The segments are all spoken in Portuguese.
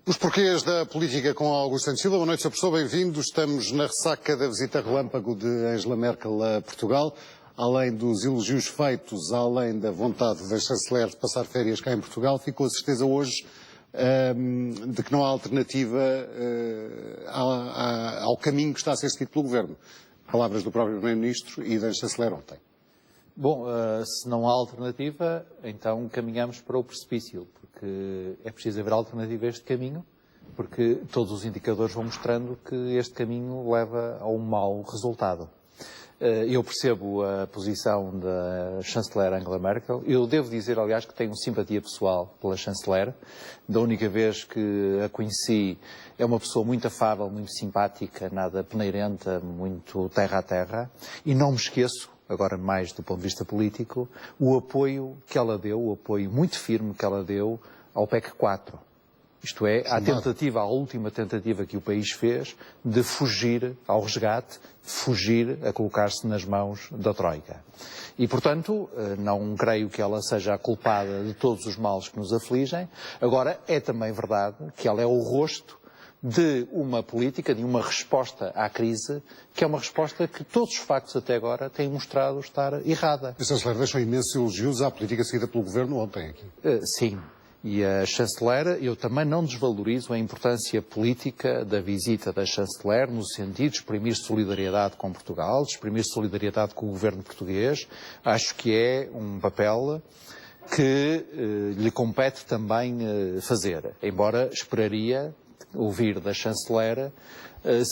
Os porquês da política com Augusto Santos Silva. Boa noite, Sr. Professor, bem-vindo. Estamos na ressaca da visita relâmpago de Angela Merkel a Portugal. Além dos elogios feitos, além da vontade da chanceler de passar férias cá em Portugal, ficou a certeza hoje de que não há alternativa ao caminho que está a ser seguido pelo Governo. Palavras do próprio Primeiro-Ministro e da chanceler ontem. Bom, se não há alternativa, então caminhamos para o precipício, porque é preciso haver alternativa a este caminho, porque todos os indicadores vão mostrando que este caminho leva a um mau resultado. Eu percebo a posição da chanceler Angela Merkel. Eu devo dizer, aliás, que tenho simpatia pessoal pela chanceler. Da única vez que a conheci, é uma pessoa muito afável, muito simpática, nada peneirenta, muito terra a terra. E não me esqueço, agora mais do ponto de vista político, o apoio que ela deu, o apoio muito firme que ela deu ao PEC 4. Isto é, a última tentativa que o país fez de fugir ao resgate, fugir a colocar-se nas mãos da Troika. E, portanto, não creio que ela seja a culpada de todos os males que nos afligem. Agora, é também verdade que ela é o rosto de uma política, de uma resposta à crise, que é uma resposta que todos os factos até agora têm mostrado estar errada. A chanceler deixou imensos elogios à política seguida pelo Governo ontem aqui. Sim. E a chanceler, eu também não desvalorizo a importância política da visita da chanceler, no sentido de exprimir solidariedade com Portugal, de exprimir solidariedade com o governo português. Acho que é um papel que lhe compete também fazer, embora esperaria ouvir da chanceler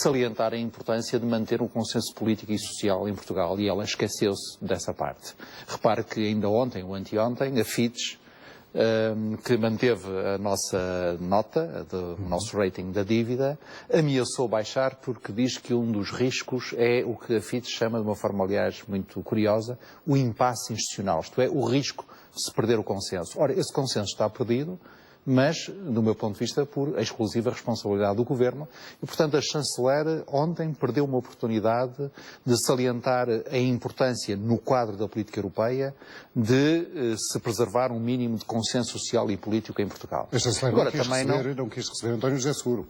salientar a importância de manter um consenso político e social em Portugal, e ela esqueceu-se dessa parte. Repare que ainda ontem ou anteontem, a Fitch, que manteve a nossa nota, o nosso rating da dívida, ameaçou baixar porque diz que um dos riscos é o que a Fitch chama, de uma forma aliás muito curiosa, o impasse institucional, isto é, o risco de se perder o consenso. Ora, esse consenso está perdido, mas, do meu ponto de vista, por exclusiva responsabilidade do Governo. E, portanto, a chanceler ontem perdeu uma oportunidade de salientar a importância, no quadro da política europeia, de se preservar um mínimo de consenso social e político em Portugal. A chanceler não quis receber António José Seguro.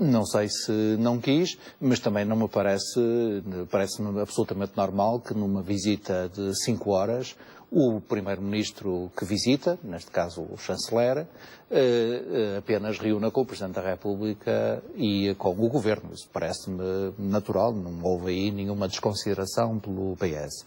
Não sei se não quis, mas também não me parece-me absolutamente normal que numa visita de 5 horas o Primeiro-Ministro que visita, neste caso o Chanceler, apenas reúna com o Presidente da República e com o Governo. Isso parece-me natural, não houve aí nenhuma desconsideração pelo PS.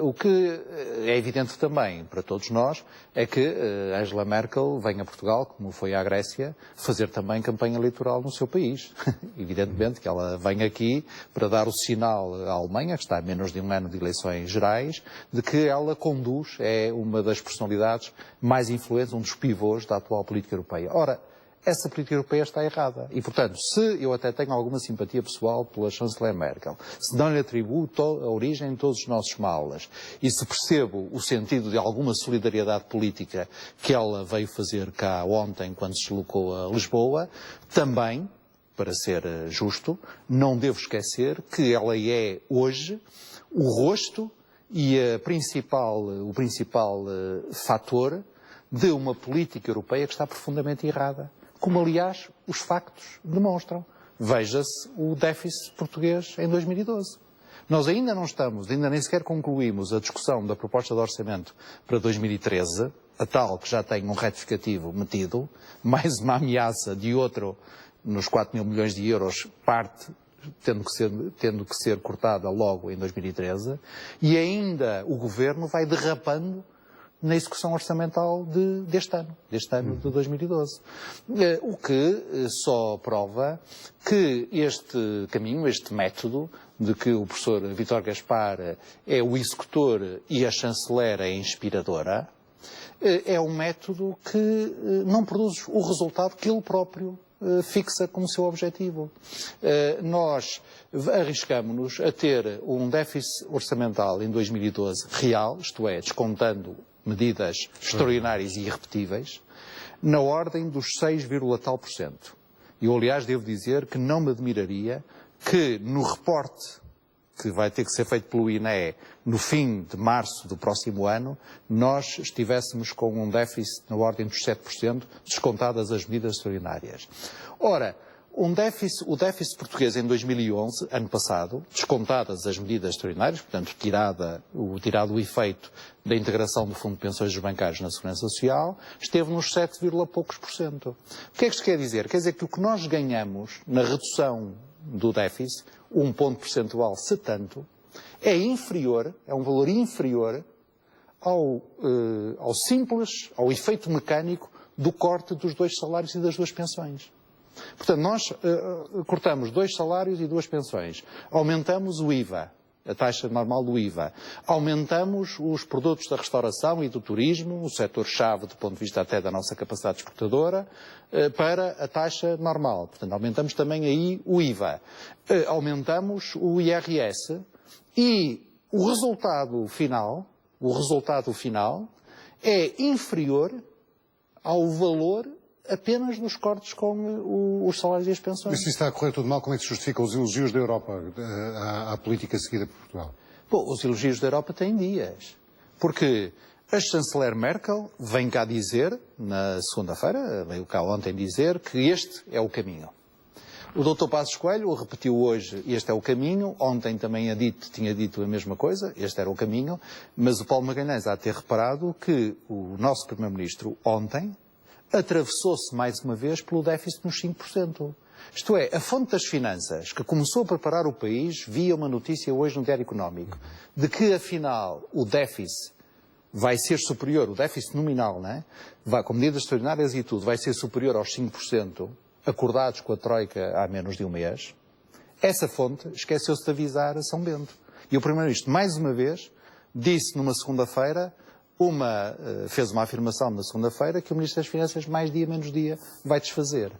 O que é evidente também para todos nós é que Angela Merkel vem a Portugal, como foi à Grécia, fazer também campanha eleitoral no seu país. Evidentemente que ela vem aqui para dar o sinal à Alemanha, que está a menos de um ano de eleições gerais, de que ela conduz, é uma das personalidades mais influentes, um dos pivôs da atual política europeia. Ora, essa política europeia está errada. E, portanto, se eu até tenho alguma simpatia pessoal pela chanceler Merkel, se não lhe atribuo a origem de todos os nossos males, e se percebo o sentido de alguma solidariedade política que ela veio fazer cá ontem, quando se deslocou a Lisboa, também, para ser justo, não devo esquecer que ela é hoje o rosto e o principal fator de uma política europeia que está profundamente errada. Como, aliás, os factos demonstram. Veja-se o déficit português em 2012. Nós ainda nem sequer concluímos a discussão da proposta de orçamento para 2013, a tal que já tem um retificativo metido, mais uma ameaça de outro nos 4 mil milhões de euros, parte tendo que ser cortada logo em 2013, e ainda o Governo vai derrapando na execução orçamental deste ano de 2012. O que só prova que este caminho, este método, de que o professor Vítor Gaspar é o executor e a chanceler é a inspiradora, é um método que não produz o resultado que ele próprio fixa como seu objetivo. Nós arriscamos-nos a ter um déficit orçamental em 2012 real, isto é, descontando medidas extraordinárias e irrepetíveis, na ordem dos 6, tal por cento. Eu, aliás, devo dizer que não me admiraria que no reporte que vai ter que ser feito pelo INE no fim de março do próximo ano, nós estivéssemos com um déficit na ordem dos 7%, descontadas as medidas extraordinárias. Ora, o déficit português em 2011, ano passado, descontadas as medidas extraordinárias, portanto, tirado o efeito da integração do Fundo de Pensões dos Bancários na Segurança Social, esteve nos 7, poucos por cento. O que é que isto quer dizer? Quer dizer que o que nós ganhamos na redução do déficit, 1 ponto percentual, se tanto, é inferior, é um valor inferior ao efeito mecânico do corte dos 2 salários e das 2 pensões. Portanto, nós cortamos 2 salários e 2 pensões, aumentamos o IVA, a taxa normal do IVA, aumentamos os produtos da restauração e do turismo, o setor-chave do ponto de vista até da nossa capacidade exportadora, para a taxa normal. Portanto, aumentamos também aí o IVA, aumentamos o IRS e o resultado final é inferior ao valor apenas nos cortes com os salários e as pensões. Mas se está a correr tudo mal, como é que se justifica os elogios da Europa à política seguida por Portugal? Bom, os elogios da Europa têm dias. Porque a chanceler Merkel vem cá dizer, na segunda-feira, veio cá ontem dizer que este é o caminho. O Dr. Passos Coelho repetiu hoje, este é o caminho, ontem também tinha dito a mesma coisa, este era o caminho, mas o Paulo Magalhães há de ter reparado que o nosso Primeiro-Ministro ontem atravessou-se mais uma vez pelo déficit nos 5%. Isto é, a fonte das finanças, que começou a preparar o país, via uma notícia hoje no Diário Económico, de que afinal o déficit vai ser superior, o déficit nominal, não é? Com medidas extraordinárias e tudo, vai ser superior aos 5%, acordados com a Troika há menos de um mês. Essa fonte esqueceu-se de avisar a São Bento. E o Primeiro-Ministro, mais uma vez, disse numa segunda-feira, fez uma afirmação na segunda-feira que o Ministro das Finanças, mais dia menos dia, vai desfazer.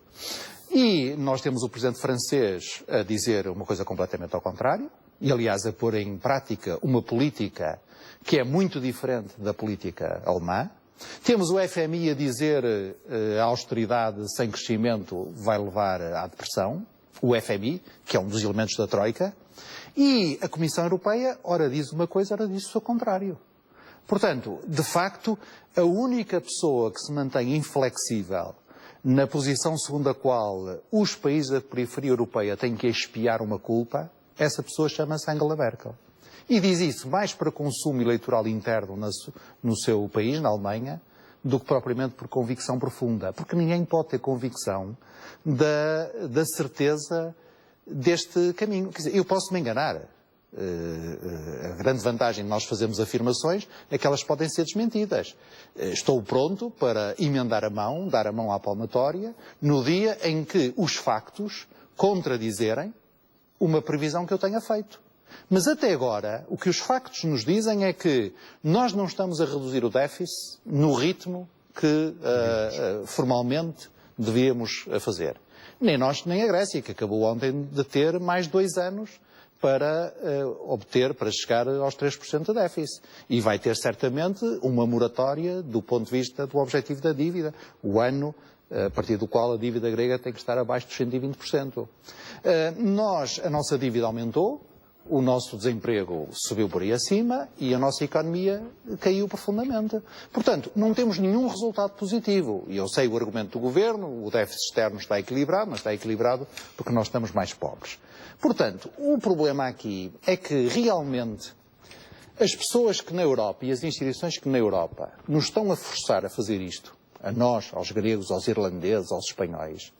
E nós temos o Presidente francês a dizer uma coisa completamente ao contrário, e aliás a pôr em prática uma política que é muito diferente da política alemã. Temos o FMI a dizer a austeridade sem crescimento vai levar à depressão, o FMI, que é um dos elementos da Troika, e a Comissão Europeia, ora diz uma coisa, ora diz o seu contrário. Portanto, de facto, a única pessoa que se mantém inflexível na posição segundo a qual os países da periferia europeia têm que expiar uma culpa, essa pessoa chama-se Angela Merkel. E diz isso mais para consumo eleitoral interno no seu país, na Alemanha, do que propriamente por convicção profunda. Porque ninguém pode ter convicção da certeza deste caminho. Quer dizer, eu posso me enganar. A grande vantagem de nós fazermos afirmações é que elas podem ser desmentidas. Estou pronto para emendar a mão, dar a mão à palmatória, no dia em que os factos contradizerem uma previsão que eu tenha feito. Mas até agora, o que os factos nos dizem é que nós não estamos a reduzir o déficit no ritmo que formalmente devíamos fazer. Nem nós, nem a Grécia, que acabou ontem de ter mais 2 anos para chegar aos 3% de déficit. E vai ter certamente uma moratória do ponto de vista do objetivo da dívida. O ano a partir do qual a dívida grega tem que estar abaixo dos 120%. A nossa dívida aumentou, o nosso desemprego subiu por aí acima e a nossa economia caiu profundamente. Portanto, não temos nenhum resultado positivo. E eu sei o argumento do Governo, o déficit externo está equilibrado, mas está equilibrado porque nós estamos mais pobres. Portanto, o problema aqui é que realmente as pessoas que na Europa e as instituições que na Europa nos estão a forçar a fazer isto, a nós, aos gregos, aos irlandeses, aos espanhóis,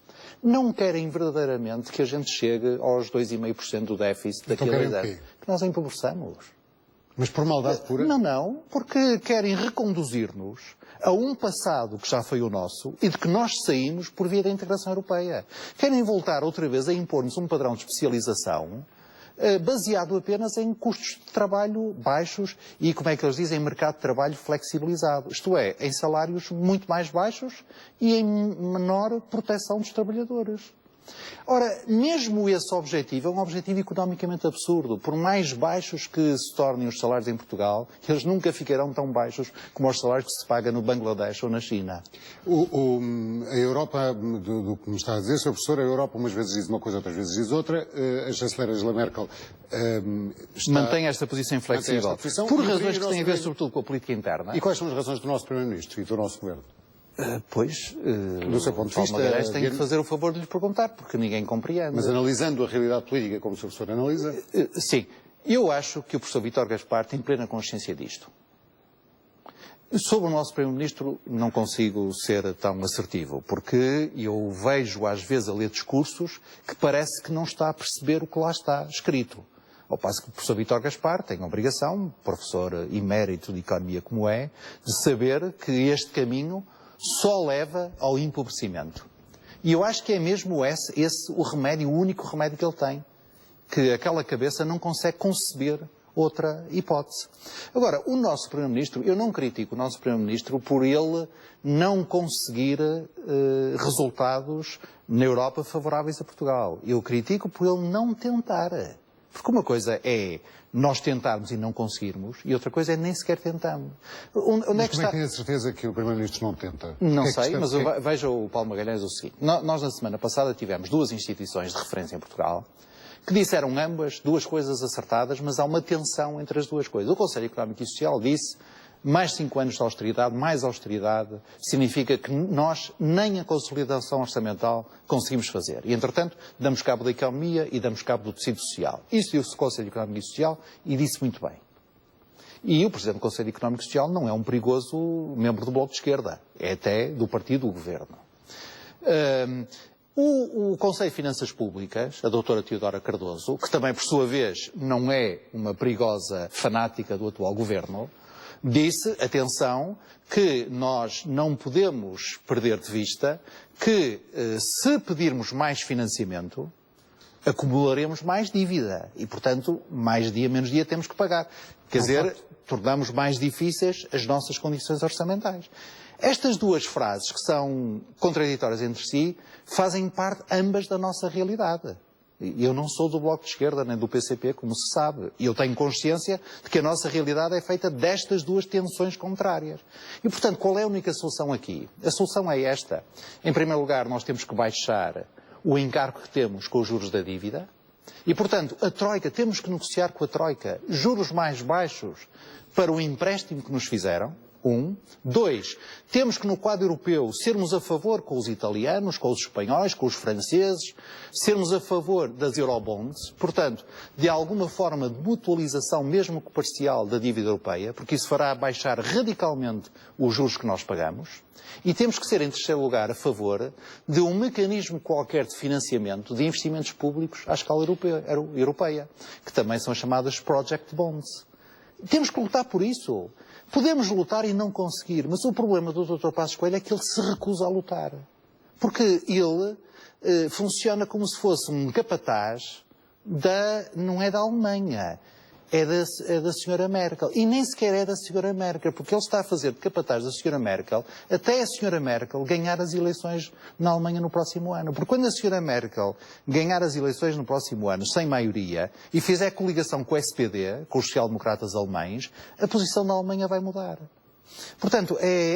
não querem verdadeiramente que a gente chegue aos 2,5% do déficit daqui a 2 anos. Que nós empobreçamos. Mas por maldade pura? Não, porque querem reconduzir-nos a um passado que já foi o nosso e de que nós saímos por via da integração europeia. Querem voltar outra vez a impor-nos um padrão de especialização baseado apenas em custos de trabalho baixos e, como é que eles dizem, mercado de trabalho flexibilizado. Isto é, em salários muito mais baixos e em menor proteção dos trabalhadores. Ora, mesmo esse objetivo é um objetivo economicamente absurdo. Por mais baixos que se tornem os salários em Portugal, eles nunca ficarão tão baixos como os salários que se paga no Bangladesh ou na China. A Europa, do que me está a dizer, Sr. Professor, a Europa umas vezes diz uma coisa, outras vezes diz outra. A chanceler Angela Merkel mantém esta posição inflexível. Por razões que têm a ver, sobretudo, com a política interna. E quais são as razões do nosso Primeiro-Ministro e do nosso Governo? Do seu ponto de Paulo vista, Magalhães tem que fazer o favor de lhes perguntar, porque ninguém compreende. Mas analisando a realidade política como o Sr. Professor analisa... Sim. Eu acho que o professor Vítor Gaspar tem plena consciência disto. Sobre o nosso Primeiro-Ministro não consigo ser tão assertivo, porque eu vejo às vezes a ler discursos que parece que não está a perceber o que lá está escrito. Ao passo que o professor Vítor Gaspar tem a obrigação, professor emérito de Economia como é, de saber que este caminho só leva ao empobrecimento. E eu acho que é mesmo esse o remédio, o único remédio que ele tem. Que aquela cabeça não consegue conceber outra hipótese. Agora, o nosso Primeiro-Ministro, eu não critico o nosso Primeiro-Ministro por ele não conseguir resultados na Europa favoráveis a Portugal. Eu critico por ele não tentar. Porque uma coisa é nós tentarmos e não conseguirmos, e outra coisa é nem sequer tentamos. Onde é que tem a certeza que o Primeiro-Ministro não tenta? Não sei, mas veja o Paulo Magalhães o seguinte. Nós, na semana passada, tivemos duas instituições de referência em Portugal que disseram ambas duas coisas acertadas, mas há uma tensão entre as duas coisas. O Conselho Económico e Social disse mais 5 anos de austeridade, mais austeridade, significa que nós nem a consolidação orçamental conseguimos fazer. E, entretanto, damos cabo da economia e damos cabo do tecido social. Isso disse o Conselho Económico e Social e disse muito bem. E o Presidente do Conselho Económico e Social não é um perigoso membro do Bloco de Esquerda, é até do partido do Governo. O Conselho de Finanças Públicas, a doutora Teodora Cardoso, que também, por sua vez, não é uma perigosa fanática do atual Governo, disse, atenção, que nós não podemos perder de vista que se pedirmos mais financiamento, acumularemos mais dívida e, portanto, mais dia, menos dia temos que pagar. Quer dizer, tornamos mais difíceis as nossas condições orçamentais. Estas duas frases, que são contraditórias entre si, fazem parte ambas da nossa realidade. Eu não sou do Bloco de Esquerda, nem do PCP, como se sabe. E eu tenho consciência de que a nossa realidade é feita destas duas tensões contrárias. E, portanto, qual é a única solução aqui? A solução é esta. Em primeiro lugar, nós temos que baixar o encargo que temos com os juros da dívida. E, portanto, a Troika, temos que negociar com a Troika juros mais baixos para o empréstimo que nos fizeram. 1. 2. Temos que, no quadro europeu, sermos a favor com os italianos, com os espanhóis, com os franceses, sermos a favor das eurobonds, portanto, de alguma forma de mutualização, mesmo que parcial, da dívida europeia, porque isso fará baixar radicalmente os juros que nós pagamos. E temos que ser, em terceiro lugar, a favor de um mecanismo qualquer de financiamento de investimentos públicos à escala europeia, que também são chamadas project bonds. Temos que lutar por isso. Podemos lutar e não conseguir, mas o problema do Dr. Passos Coelho é que ele se recusa a lutar. Porque ele funciona como se fosse um capataz não é da Alemanha, é da Sra. Merkel. E nem sequer é da Sra. Merkel, porque ele está a fazer de capataz da Sra. Merkel até a Sra. Merkel ganhar as eleições na Alemanha no próximo ano. Porque quando a Sra. Merkel ganhar as eleições no próximo ano sem maioria e fizer coligação com o SPD, com os social-democratas alemães, a posição da Alemanha vai mudar. Portanto, é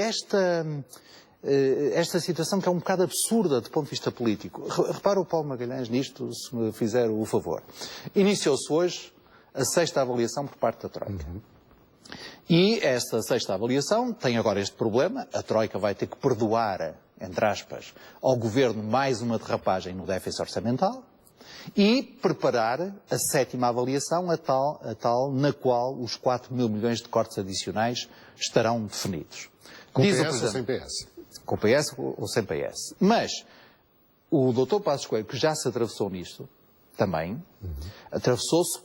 esta situação que é um bocado absurda do ponto de vista político. Repara o Paulo Magalhães nisto, se me fizer o favor. Iniciou-se hoje a 6ª avaliação por parte da Troika. E esta 6ª avaliação tem agora este problema. A Troika vai ter que perdoar, entre aspas, ao Governo mais uma derrapagem no déficit orçamental e preparar a 7ª avaliação, a tal na qual os 4 mil milhões de cortes adicionais estarão definidos. Com PS ou sem PS? Com PS ou sem PS. Mas o Dr. Passos Coelho, que já se atravessou nisto, também, atravessou-se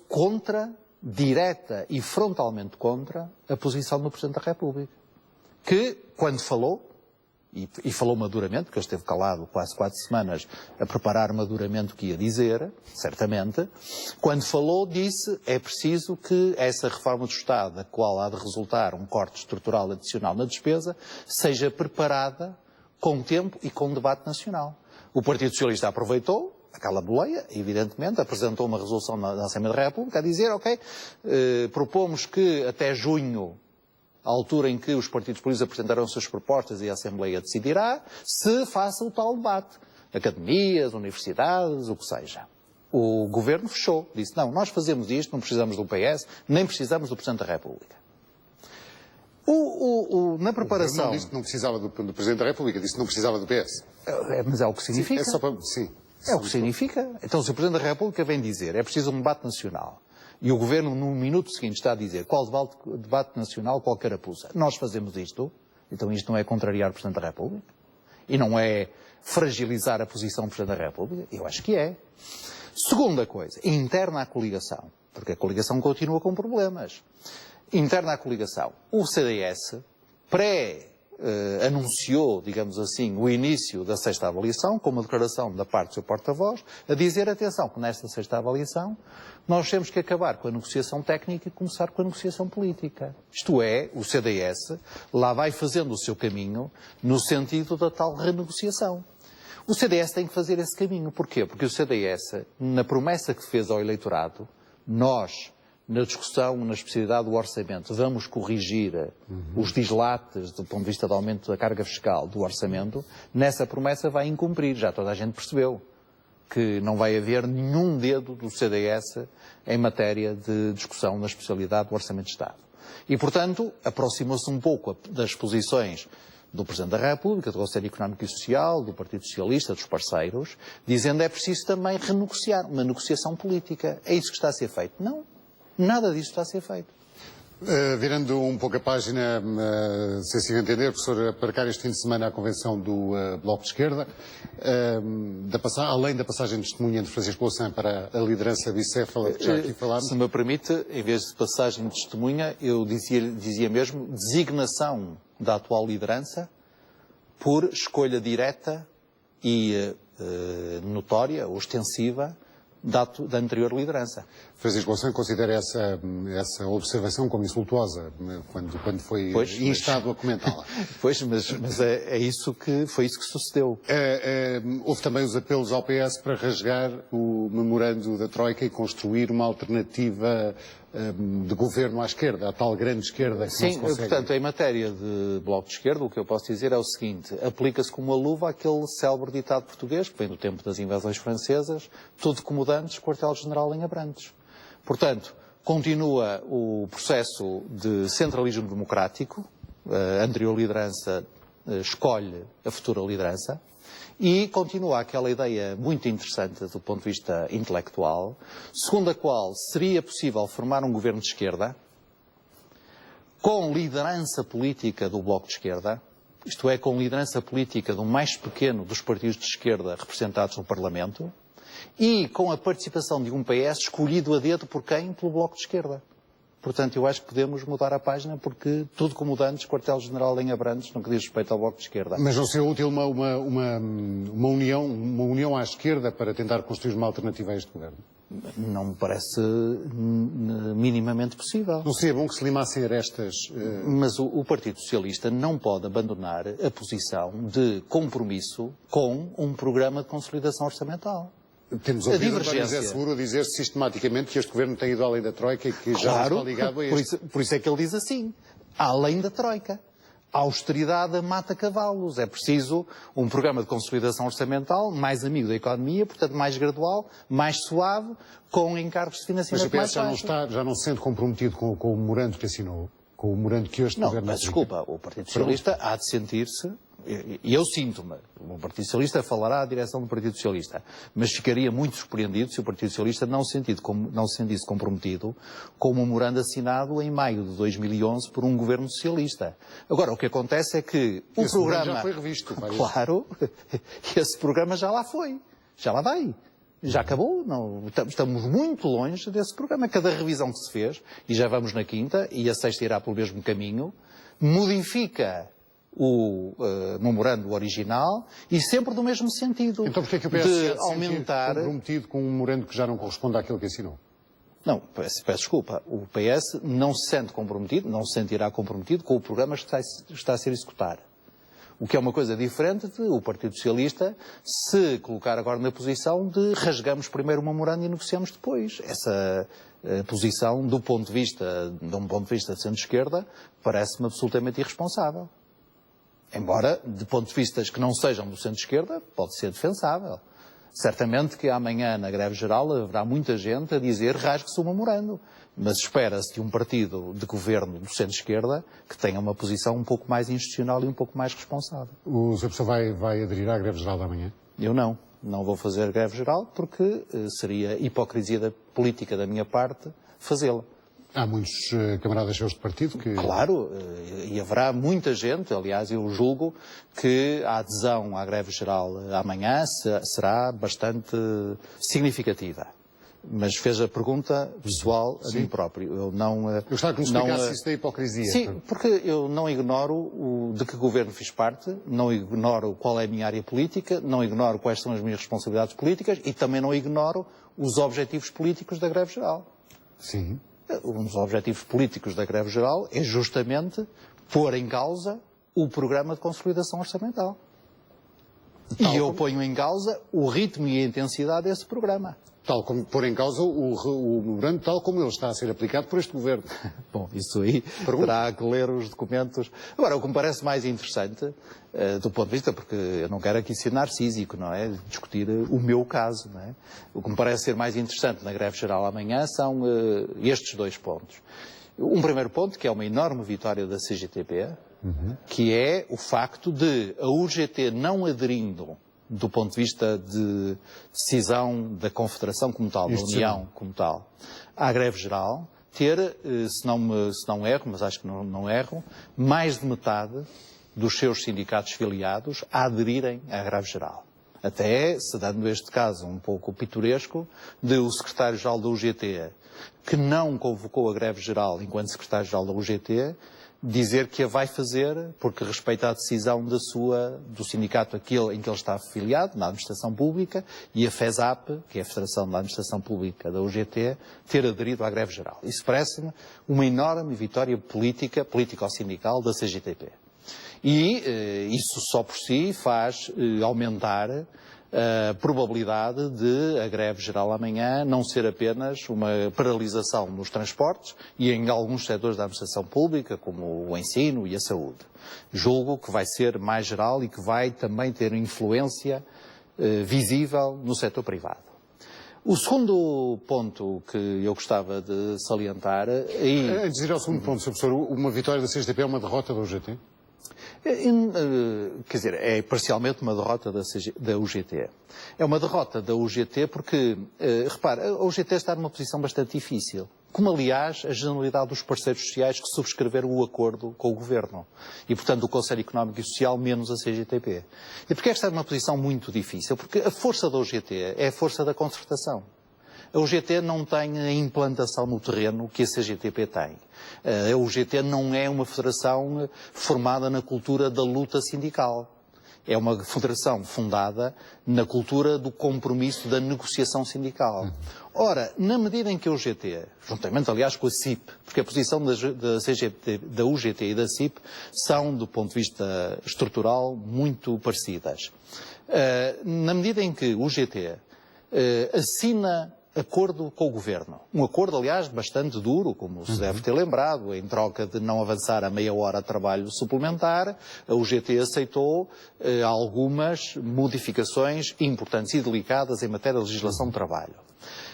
direta e frontalmente contra a posição do Presidente da República. Que, quando falou, e falou maduramente, porque ele esteve calado quase 4 semanas a preparar maduramente o que ia dizer, certamente, quando falou disse é preciso que essa reforma do Estado, da qual há de resultar um corte estrutural adicional na despesa, seja preparada com tempo e com debate nacional. O Partido Socialista aproveitou, aquela boleia, evidentemente, apresentou uma resolução na Assembleia da República a dizer, ok, propomos que até junho, à altura em que os partidos políticos apresentarão as suas propostas e a Assembleia decidirá, se faça o tal debate. Academias, universidades, o que seja. O Governo fechou, disse, não, nós fazemos isto, não precisamos do PS, nem precisamos do Presidente da República. Na preparação... Não disse que não precisava do Presidente da República, disse que não precisava do PS. Mas é o que significa. Sim, é só para... Sim. É o que significa. Então, se o Presidente da República vem dizer é preciso um debate nacional e o Governo, no minuto seguinte, está a dizer qual debate nacional, qual carapuça, nós fazemos isto, então isto não é contrariar o Presidente da República? E não é fragilizar a posição do Presidente da República? Eu acho que é. Segunda coisa, interna à coligação, porque a coligação continua com problemas. Interna à coligação, o CDS anunciou, digamos assim, o início da sexta avaliação, com uma declaração da parte do seu porta-voz, a dizer, atenção, que nesta sexta avaliação nós temos que acabar com a negociação técnica e começar com a negociação política. Isto é, o CDS lá vai fazendo o seu caminho no sentido da tal renegociação. O CDS tem que fazer esse caminho. Porquê? Porque o CDS, na promessa que fez ao eleitorado, nós, na discussão, na especialidade do orçamento, vamos corrigir os dislates do ponto de vista do aumento da carga fiscal do orçamento, nessa promessa vai incumprir. Já toda a gente percebeu que não vai haver nenhum dedo do CDS em matéria de discussão na especialidade do orçamento de Estado. E, portanto, aproximou-se um pouco das posições do Presidente da República, do Conselho Económico e Social, do Partido Socialista, dos parceiros, dizendo é preciso também renegociar, uma negociação política. É isso que está a ser feito? Não. Nada disso está a ser feito. Virando um pouco a página, se assim entender, professor, aparcar este fim de semana a convenção do Bloco de Esquerda, além da passagem de testemunha de Francisco Louçã para a liderança bicéfala, que já aqui falámos. Se me permite, em vez de passagem de testemunha, eu dizia mesmo designação da atual liderança por escolha direta e notória, ostensiva, da anterior liderança. Francisco Louçã considera essa observação como insultuosa quando foi instado a comentá-la. Pois, mas foi isso que sucedeu. Houve também os apelos ao PS para rasgar o memorando da Troika e construir uma alternativa de governo à esquerda, a tal grande esquerda que não se consegue. Portanto, em matéria de Bloco de Esquerda, o que eu posso dizer é o seguinte, aplica-se como uma luva aquele célebre ditado português, que vem do tempo das invasões francesas, tudo como dantes, quartel-general em Abrantes. Portanto, continua o processo de centralismo democrático, a anterior liderança escolhe a futura liderança, e continua aquela ideia muito interessante do ponto de vista intelectual, segundo a qual seria possível formar um governo de esquerda com liderança política do Bloco de Esquerda, isto é, com liderança política do mais pequeno dos partidos de esquerda representados no Parlamento, e com a participação de um PS escolhido a dedo por quem? Pelo Bloco de Esquerda. Portanto, eu acho que podemos mudar a página porque tudo como dantes, quartel-general em Abrantes, no que diz respeito ao Bloco de Esquerda. Mas não seria útil uma união à esquerda para tentar construir uma alternativa a este governo? Não me parece minimamente possível. Não seria bom que se limassem arestas? Mas o Partido Socialista não pode abandonar a posição de compromisso com um programa de consolidação orçamental. Temos ouvido António José Seguro a dizer sistematicamente que este governo tem ido além da Troika e que já não está ligado a este. Por isso é que ele diz assim, além da Troika. A austeridade mata cavalos. É preciso um programa de consolidação orçamental mais amigo da economia, portanto mais gradual, mais suave, com encargos de financiamento mais baixos. Mas o PS já não se sente comprometido com o memorando que assinou, com o memorando que este governo... Não, mas desculpa, o Partido Socialista há de sentir-se, e eu sinto-me, o Partido Socialista falará à direção do Partido Socialista, mas ficaria muito surpreendido se o Partido Socialista não se sentisse comprometido com o memorando assinado em maio de 2011 por um governo socialista. Agora, o que acontece é que o programa... já foi revisto. Claro, esse programa já lá foi, já lá vai. Já acabou, não, estamos muito longe desse programa. Cada revisão que se fez, e já vamos na quinta, e a sexta irá pelo mesmo caminho, modifica o memorando original e sempre do mesmo sentido. Então porquê é que o PS de se aumentar... comprometido com um memorando que já não corresponde àquilo que assinou? Não, peço desculpa. O PS não se sente comprometido, não se sentirá comprometido com o programa que está a ser executado. O que é uma coisa diferente de o Partido Socialista se colocar agora na posição de rasgamos primeiro o memorando e negociamos depois. Essa posição, de um ponto de vista de centro-esquerda, parece-me absolutamente irresponsável. Embora, de pontos de vista que não sejam do centro-esquerda, pode ser defensável. Certamente que amanhã, na greve geral, haverá muita gente a dizer rasgue-se o memorando. Mas espera-se de um partido de governo do centro-esquerda que tenha uma posição um pouco mais institucional e um pouco mais responsável. O Sr. Professor vai aderir à greve geral da manhã? Eu não vou fazer greve geral porque seria hipocrisia política da minha parte fazê-la. Há muitos camaradas seus de partido que... Claro, e haverá muita gente, aliás, eu julgo que a adesão à greve geral amanhã será bastante significativa. Mas fez a pergunta pessoal a mim próprio. Eu gostava que me explicasse isso da hipocrisia. Sim, porque eu não ignoro de que governo fiz parte, não ignoro qual é a minha área política, não ignoro quais são as minhas responsabilidades políticas e também não ignoro os objetivos políticos da greve geral. Sim. Um dos objetivos políticos da greve geral é justamente pôr em causa o programa de consolidação orçamental. E eu ponho em causa o ritmo e a intensidade desse programa. Tal como pôr em causa o memorando, tal como ele está a ser aplicado por este governo. Bom, isso aí terá que ler os documentos. Agora, o que me parece mais interessante, do ponto de vista, porque eu não quero aqui ser narcísico, não é? Discutir o meu caso, não é? O que me parece ser mais interessante na greve geral amanhã são estes dois pontos. Um primeiro ponto, que é uma enorme vitória da CGTP, que é o facto de a UGT não aderindo do ponto de vista de decisão da Confederação como tal, da União como tal, à greve geral, ter, se não erro, mas acho que não erro, mais de metade dos seus sindicatos filiados a aderirem à greve geral. Até se dando este caso um pouco pitoresco de o secretário-geral da UGT, que não convocou a greve geral enquanto secretário-geral da UGT, dizer que a vai fazer porque respeita a decisão do sindicato aquele em que ele está afiliado, na administração pública, e a FESAP, que é a Federação da Administração Pública da UGT, ter aderido à greve geral. Isso parece-me uma enorme vitória político-sindical da CGTP. E isso só por si faz aumentar a probabilidade de a greve geral amanhã não ser apenas uma paralisação nos transportes e em alguns setores da administração pública, como o ensino e a saúde. Julgo que vai ser mais geral e que vai também ter influência visível no setor privado. O segundo ponto que eu gostava de salientar... Antes de ir ao segundo ponto, Sr. Professor, uma vitória da CGTP é uma derrota da UGT? Quer dizer, é parcialmente uma derrota da UGT. É uma derrota da UGT porque, repare, a UGT está numa posição bastante difícil. Como, aliás, a generalidade dos parceiros sociais que subscreveram o acordo com o Governo. E, portanto, o Conselho Económico e Social menos a CGTP. E porquê é que está numa posição muito difícil? Porque a força da UGT é a força da concertação. A UGT não tem a implantação no terreno que a CGTP tem. A UGT não é uma federação formada na cultura da luta sindical. É uma federação fundada na cultura do compromisso da negociação sindical. Ora, na medida em que a UGT, juntamente aliás com a CIP, porque a posição da UGT e da CIP são, do ponto de vista estrutural, muito parecidas. Na medida em que o UGT assina acordo com o Governo. Um acordo, aliás, bastante duro, como se deve ter lembrado, em troca de não avançar a meia hora de trabalho suplementar, a UGT aceitou algumas modificações importantes e delicadas em matéria de legislação de trabalho.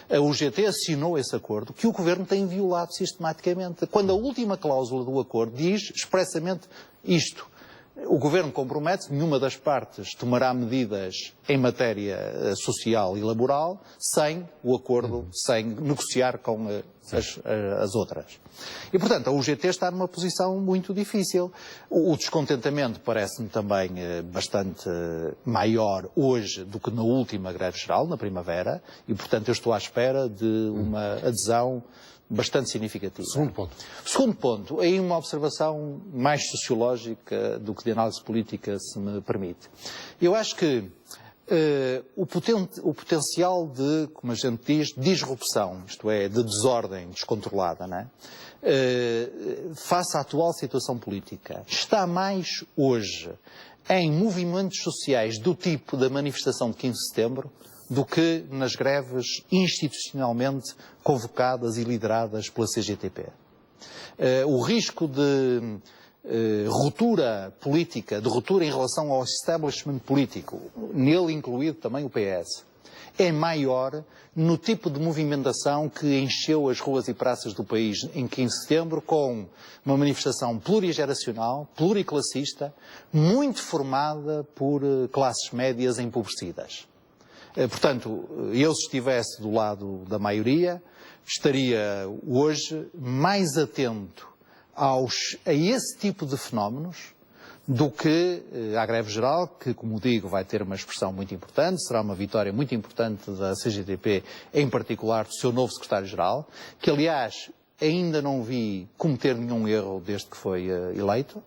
A UGT assinou esse acordo que o Governo tem violado sistematicamente, quando a última cláusula do acordo diz expressamente isto. O Governo compromete-se, nenhuma das partes tomará medidas em matéria social e laboral sem o acordo, sem negociar com as outras. E, portanto, a UGT está numa posição muito difícil. O descontentamento parece-me também bastante maior hoje do que na última greve geral, na primavera, e, portanto, eu estou à espera de uma adesão bastante significativa. Segundo ponto. Segundo ponto, aí uma observação mais sociológica do que de análise política, se me permite. Eu acho que O potencial de, como a gente diz, disrupção, isto é, de desordem descontrolada, não é? Face à atual situação política, está mais hoje em movimentos sociais do tipo da manifestação de 15 de setembro do que nas greves institucionalmente convocadas e lideradas pela CGTP. O risco de ruptura política, de ruptura em relação ao establishment político, nele incluído também o PS, é maior no tipo de movimentação que encheu as ruas e praças do país em 15 de setembro, com uma manifestação plurigeracional, pluriclassista, muito formada por classes médias empobrecidas. Portanto, eu se estivesse do lado da maioria, estaria hoje mais atento a esse tipo de fenómenos do que à greve geral, que, como digo, vai ter uma expressão muito importante, será uma vitória muito importante da CGTP, em particular do seu novo secretário-geral, que, aliás, ainda não vi cometer nenhum erro desde que foi eleito,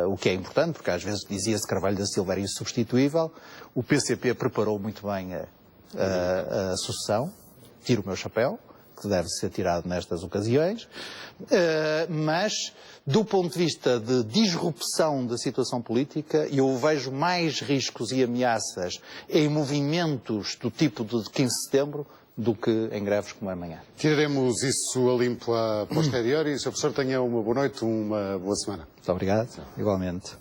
o que é importante, porque às vezes dizia-se que Carvalho da Silva era insubstituível. O PCP preparou muito bem a sucessão, tiro o meu chapéu, que deve ser tirado nestas ocasiões, mas do ponto de vista de disrupção da situação política, eu vejo mais riscos e ameaças em movimentos do tipo de 15 de setembro do que em greves como é amanhã. Tiraremos isso a limpo a posteriori. Sr. Professor, tenha uma boa noite, uma boa semana. Muito obrigado, igualmente.